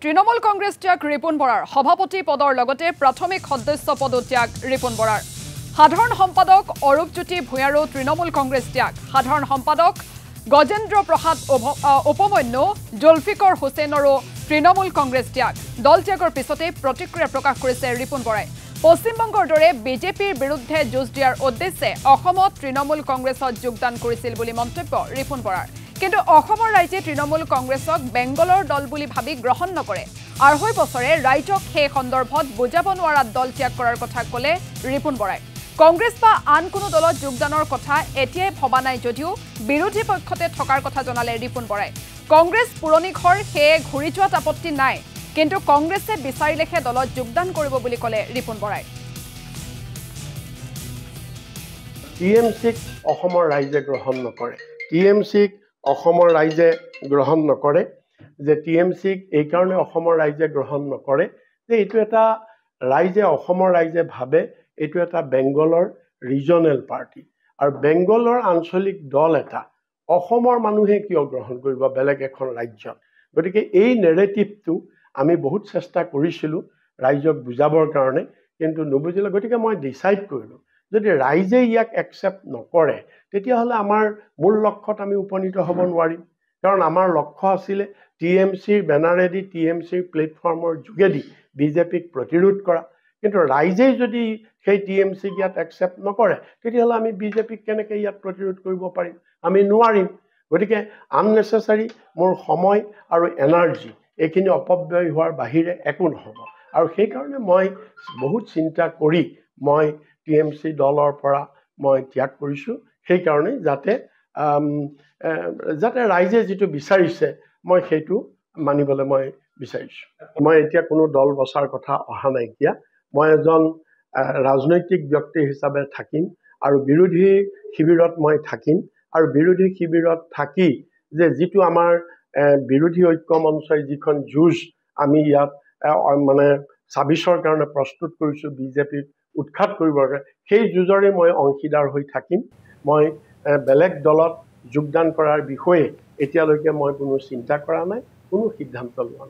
তৃণমূল কংগ্ৰেছ ত্যাগ ৰিপুণ বৰাৰ সভাপতি পদৰ লগতে প্ৰাথমিক সদস্য পদো ত্যাগ ৰিপুণ বৰাৰ সাধাৰণ সম্পাদক অৰূপজ্যোতি ভূঞাৰো তৃণমূল কংগ্ৰেছ ত্যাগ সাধাৰণ সম্পাদক গজেন্দ্ৰ প্ৰসাদ উপমন্যু জুলফিকৰ হুছেইনৰো তৃণমূল কংগ্ৰেছ ত্যাগ দল ত্যাগৰ পিছতে প্ৰতিক্ৰিয়া প্ৰকাশ কৰিছে ৰিপুণ বৰাই পশ্চিমবংগৰ দৰে বিজেপিৰ বিৰুদ্ধে যুঁজ দিয়াৰ উদ্দেশ্যে অসমত তৃণমূল কংগ্ৰেছত যোগদান কৰিছিল বুলি মন্তব্য ৰিপুণ বৰাৰ কিন্তু অসমৰ ৰাইজে তৃণমূল কংগ্ৰেছক বেংগলৰ দল বুলি ভাবি গ্ৰহণ নকৰে ২.৫ বছৰে ৰাইজক সেই সন্দৰ্ভত বুজাব নোৱাৰা দল ত্যাগ কৰাৰ কথা ক'লে ৰিপুণ বৰাই কংগ্ৰেছ বা আন কোনো দলত যোগদানৰ কথা এতিয়াই ভবা নাই যদিও বিৰোধী পক্ষতে থকাৰ কথা জনালে ৰিপুণ বৰাই কংগ্ৰেছ পুৰণি ঘৰ সেয়ে ঘূৰি যোৱাত আপত্তি নাই কিন্তু কংগ্ৰেছে বিচাৰিলেহে দলত যোগদান কৰিব বুলি ক'লে ৰিপুণ বৰাই টিএমচিক অসমৰ ৰাইজে গ্ৰহণ নকৰে টিএমচিক অসমৰ ৰাইজে গ্ৰহণ নকৰে যে টিএমচিক এই কাৰণে অসমৰ ৰাইজে গ্ৰহণ নকৰে যে এইটো এটা ৰাইজে অসমৰ ৰাইজে ভাবে এইটো এটা বেংগলৰ ৰিজনেল পাৰ্টি আৰু বেংগলৰ আঞ্চলিক দল এটা অসমৰ মানুহে কিয় গ্ৰহণ কৰিব বেলেগ এখন ৰাজ্যত গতিকে এই নেৰেটিভটো আমি বহুত চেষ্টা কৰিছিলোঁ ৰাইজক বুজাবৰ কাৰণে কিন্তু নুবুজিলে গতিকে মই ডিচাইড কৰিলোঁ যদি ৰাইজে ইয়াক একচেপ্ট নকৰে তেতিয়াহ'লে আমাৰ মূল লক্ষ্যত আমি উপনীত হ'ব নোৱাৰিম কাৰণ আমাৰ লক্ষ্য আছিলে টিএমচিৰ বেনাৰেদি টিএমচিৰ প্লেটফৰ্মৰ যোগেদি বিজেপিক প্ৰতিৰোধ কৰা কিন্তু ৰাইজেই যদি সেই টিএমচিক ইয়াত একচেপ্ট নকৰে তেতিয়াহ'লে আমি বিজেপিক কেনেকৈ ইয়াত প্ৰতিৰোধ কৰিব পাৰিম আমি নোৱাৰিম গতিকে আননেচেচাৰী মোৰ সময় আৰু এনাৰ্জি এইখিনি অপব্যয় হোৱাৰ বাহিৰে একো নহ'ব আৰু সেইকাৰণে মই বহুত চিন্তা কৰি মই টিএমচি দলৰ পৰা মই ত্যাগ কৰিছোঁ সেইকাৰণে যাতে ৰাইজে যিটো বিচাৰিছে মই সেইটো মানিবলৈ মই বিচাৰিছোঁ মই এতিয়া কোনো দল বচাৰ কথা অহা নাইকিয়া মই এজন ৰাজনৈতিক ব্যক্তি হিচাপে থাকিম আৰু বিৰোধী শিবিৰত মই থাকিম আৰু বিৰোধী শিবিৰত থাকি যে যিটো আমাৰ বিৰোধী ঐক্য মঞ্চই যিখন যুঁজ আমি ইয়াত মানে ২৬ৰ কাৰণে প্ৰস্তুত কৰিছোঁ বিজেপিক উৎখাত কৰিবৰ কাৰণে সেই যুঁজৰে মই অংশীদাৰ হৈ থাকিম মই বেলেগ দলত যোগদান কৰাৰ বিষয়ে এতিয়ালৈকে মই কোনো চিন্তা কৰা নাই কোনো সিদ্ধান্ত লোৱা নাই